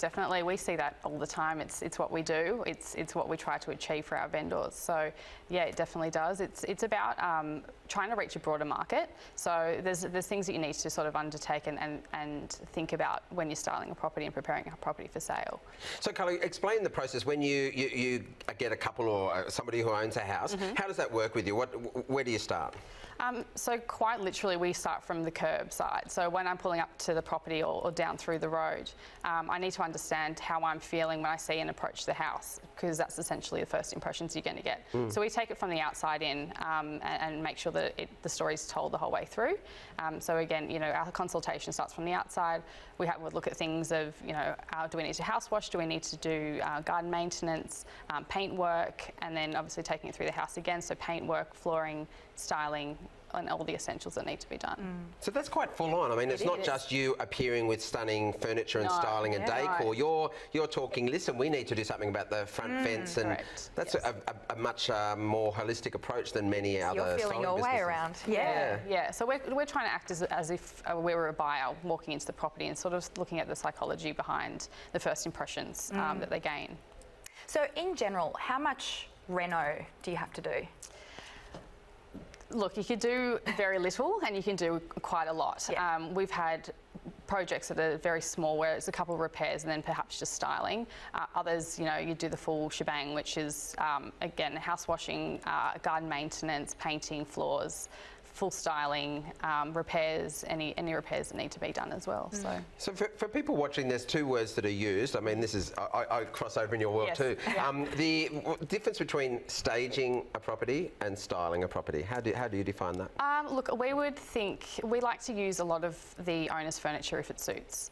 Definitely, we see that all the time. It's what we do. It's what we try to achieve for our vendors. So yeah, it definitely does. It's about trying to reach a broader market. So there's things that you need to sort of undertake and think about when you're styling a property and preparing a property for sale. So Carly, explain the process when you get a couple or somebody who owns a house. How does that work with you? Where do you start? So quite literally, we start from the curb side. So when I'm pulling up to the property or down through the road, I need to understand how I'm feeling when I see and approach the house, because that's essentially the first impressions you're going to get. So we take it from the outside in and make sure that the story's told the whole way through. So again, you know, our consultation starts from the outside. We would look at things of, you know, do we need to house wash? Do we need to do garden maintenance, paint work, and then obviously taking it through the house again. So paint work, flooring, styling, and all the essentials that need to be done. So that's quite full on. I mean, it's not just you appearing with stunning furniture and styling and decor. You're talking, listen, we need to do something about the front fence, and that's a much more holistic approach than many other styling businesses. You're feeling your way around. Yeah. So we're trying to act as if we were a buyer walking into the property and sort of looking at the psychology behind the first impressions that they gain. So in general, how much reno do you have to do? Look, you can do very little and you can do quite a lot. We've had projects that are very small where it's a couple of repairs and then perhaps just styling. Others, you know, you do the full shebang, which is, again, house washing, garden maintenance, painting, floors, full styling, repairs, any repairs that need to be done as well. So for people watching, there's two words that are used. I mean, this is, I cross over in your world too. The difference between staging a property and styling a property, how do you define that? Look, we like to use a lot of the owner's furniture if it suits.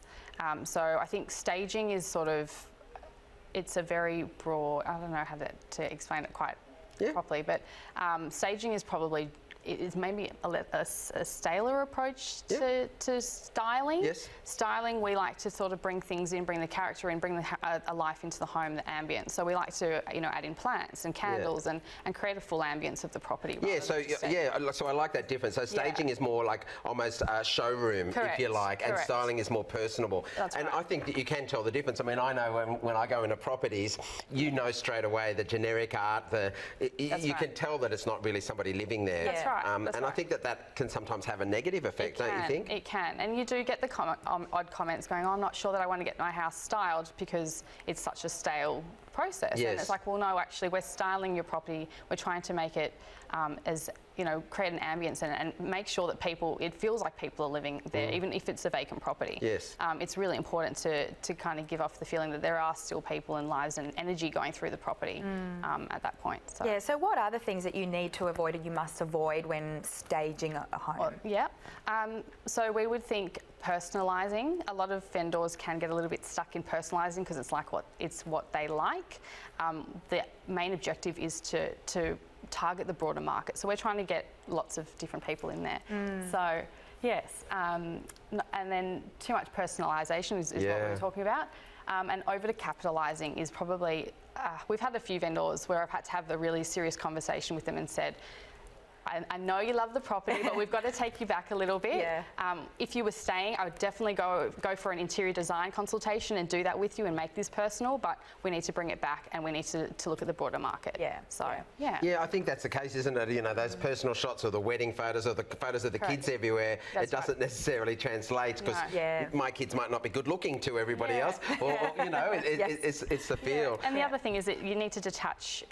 So I think staging is sort of, it's a very broad, I don't know how to explain it quite properly, but staging is probably, it is maybe a staler approach to styling. Styling, we like to sort of bring things in, bring the character in, bring a life into the home, the ambience. So we like to, you know, add in plants and candles and create a full ambience of the property. So I like that difference. So staging is more like almost a showroom, if you like, and styling is more personable. I think that you can tell the difference. I mean, I know when I go into properties, you know straight away the generic art, you can tell that it's not really somebody living there. That's right. And I think that can sometimes have a negative effect, don't you think? It can, and you do get the odd comments going, oh, I'm not sure that I want to get my house styled because it's such a stale process. And it's like, well, no, actually, we're styling your property. We're trying to make it as, you know, create an ambience and make sure that it feels like people are living there, even if it's a vacant property. It's really important to kind of give off the feeling that there are still people and lives and energy going through the property at that point. So. So what are the things that you need to avoid or you must avoid when staging a home? So we would think personalising. A lot of vendors can get a little bit stuck in personalising because it's like what they like. The main objective is to target the broader market. So we're trying to get lots of different people in there. So yes, and then too much personalisation is what we're talking about. And over to capitalising is probably, we've had a few vendors where I've had to have a really serious conversation with them and said, I know you love the property, but we've got to take you back a little bit. If you were staying, I would definitely go for an interior design consultation and do that with you and make this personal, but we need to bring it back and we need to look at the broader market. Yeah, I think that's the case, isn't it? You know, those personal shots or the wedding photos or the photos of the kids everywhere, it doesn't necessarily translate because my kids might not be good looking to everybody else, or you know, it's the feel. And the other thing is that you need to detach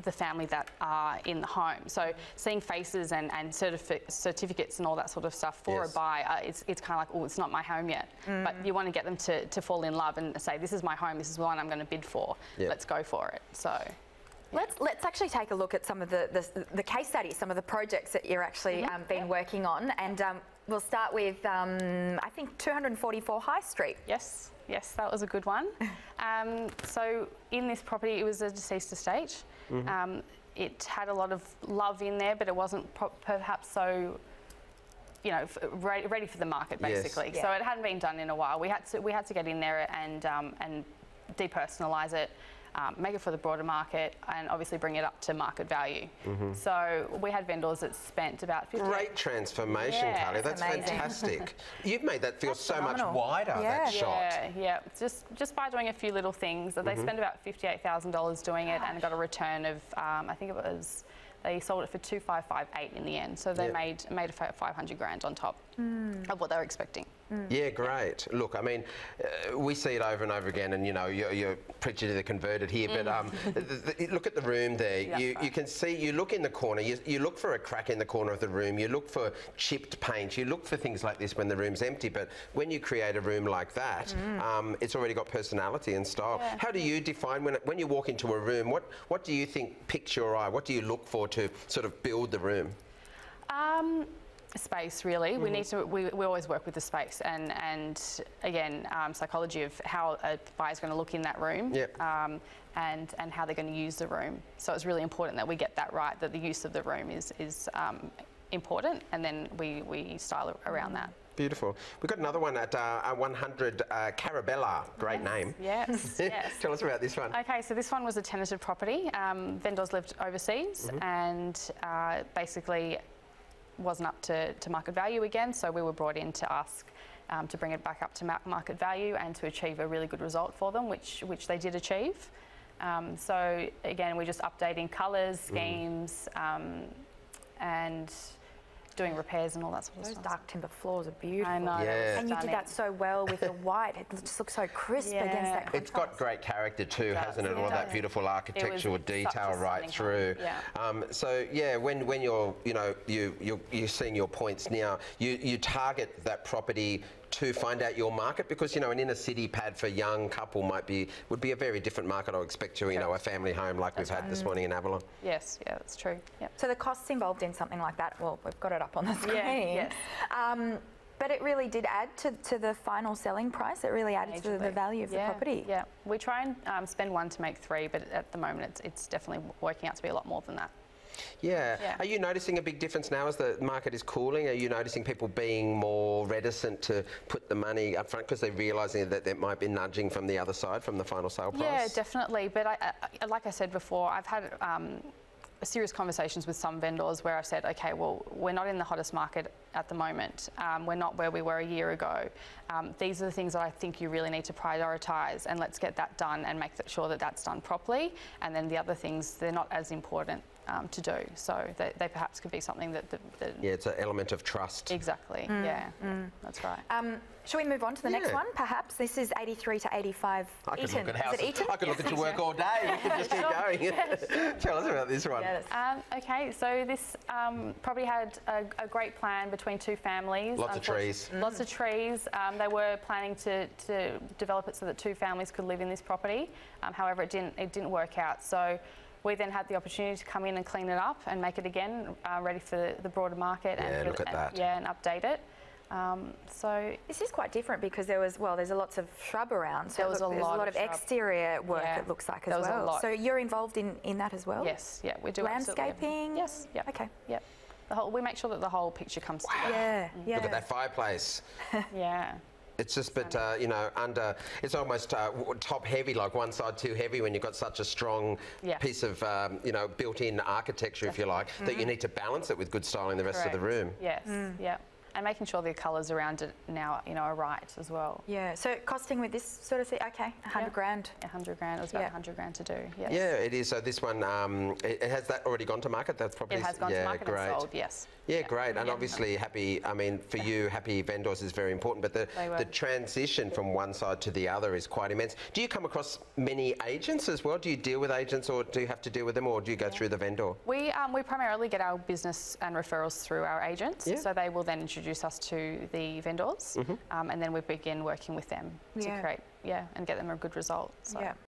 the family that are in the home. So seeing faces and certificates and all that sort of stuff for a buy, it's kind of like, oh, it's not my home yet. But you want to get them to fall in love and say, this is my home, this is the one I'm going to bid for. Let's go for it. So. Let's actually take a look at some of the case studies, some of the projects that you're actually been working on, and we'll start with I think 244 High Street. Yes, that was a good one. So in this property, it was a deceased estate. It had a lot of love in there, but it wasn't perhaps so, you know, ready for the market basically. So it hadn't been done in a while. We had to get in there and depersonalise it. make it for the broader market, and obviously bring it up to market value. So we had vendors that spent about 50. Great transformation, Carly. That's fantastic. You've made that feel so much wider, that shot. Yeah. Just by doing a few little things. They spent about $58,000 doing it and got a return of, I think it was, they sold it for 2,558 in the end. So they made a 500 grand on top of what they were expecting. Yeah, great. Look, I mean, we see it over and over again, and you know, you're preaching to the converted here, but look at the room there. You can see, you look in the corner, you look for a crack in the corner of the room, you look for chipped paint, you look for things like this when the room's empty, but when you create a room like that, it's already got personality and style. How do you define, when you walk into a room, what do you think picks your eye? What do you look for to sort of build the room? Space, really. We need to. We always work with the space, and again, psychology of how a buyer's going to look in that room, and how they're going to use the room. So it's really important that we get that right. That the use of the room is important, and then we style around that. Beautiful. We've got another one at 100 Carabella. Great name. Yes, yes. Tell us about this one. Okay, so this one was a tenanted property. Vendors lived overseas, and basically wasn't up to market value again, so we were brought in to ask to bring it back up to market value and to achieve a really good result for them, which they did achieve. So again, we're just updating colours, schemes, and doing repairs and all that sort of stuff. Those dark timber floors are beautiful. I know. Yeah. And you did that so well with the white. It just looks so crisp against that contrast. It's got great character too, hasn't it? All that beautiful architectural detail right through. So yeah, when you're, you know, you're seeing your points now, you target that property to find out your market, because you know, an inner city pad for young couple would be a very different market, I would expect, to, you know, a family home like we've had this morning in Avalon. Yes, yeah, that's true. Yep. So the costs involved in something like that, well, we've got it up on the screen. Yes. But it really did add to the final selling price. It really added to the value of the property. Yeah, we try and spend one to make three, but at the moment it's definitely working out to be a lot more than that. Yeah. Are you noticing a big difference now as the market is cooling? Are you noticing people being more reticent to put the money up front because they're realising that there might be nudging from the other side, from the final sale price? Yeah, definitely. But like I said before, I've had serious conversations with some vendors where I've said, okay, well, we're not in the hottest market at the moment. We're not where we were a year ago. These are the things that I think you really need to prioritise, and let's get that done and make sure that that's done properly. And then the other things, they're not as important to do. So they perhaps could be something that... Yeah, it's an element of trust. Exactly, that's right. Shall we move on to the next one, perhaps? This is 83 to 85 I could Eaton. look at houses. Is it Eaton? I could look at your work all day. We could just keep going. Tell us about this one. Okay, so this property had a great plan between two families. Lots of trees. Lots of trees. They were planning to develop it so that two families could live in this property. However, it didn't work out. So we then had the opportunity to come in and clean it up and make it again ready for the broader market. Yeah, look at that. Yeah, and update it. So this is quite different because there's lots of shrub around. So there's a lot of exterior work, it looks like, as well. So you're involved in that as well? Yes, yeah, we do. Landscaping? Yes, yeah. Okay. Yep. We make sure that the whole picture comes together. Yeah. Look at that fireplace. Yeah. It's just, but you know, it's almost top heavy, like one side too heavy when you've got such a strong piece of, you know, built-in architecture, if you like, that you need to balance it with good styling the rest of the room. Yes, yeah. And making sure the colours around it now, you know, are right as well. Yeah. So costing with this sort of thing, okay, 100 grand. 100 grand. It was about 100 grand to do. Yes. Yeah, it is. So this one, has that already gone to market? That's probably it has gone to market and sold. Yes. Yeah, great. And obviously happy, I mean, for you, happy vendors is very important, but the transition from one side to the other is quite immense. Do you come across many agents as well? Do you deal with agents, or do you have to deal with them, or do you go through the vendor? We primarily get our business and referrals through our agents. So they will then introduce us to the vendors, and then we begin working with them to create, and get them a good result. So. Yeah.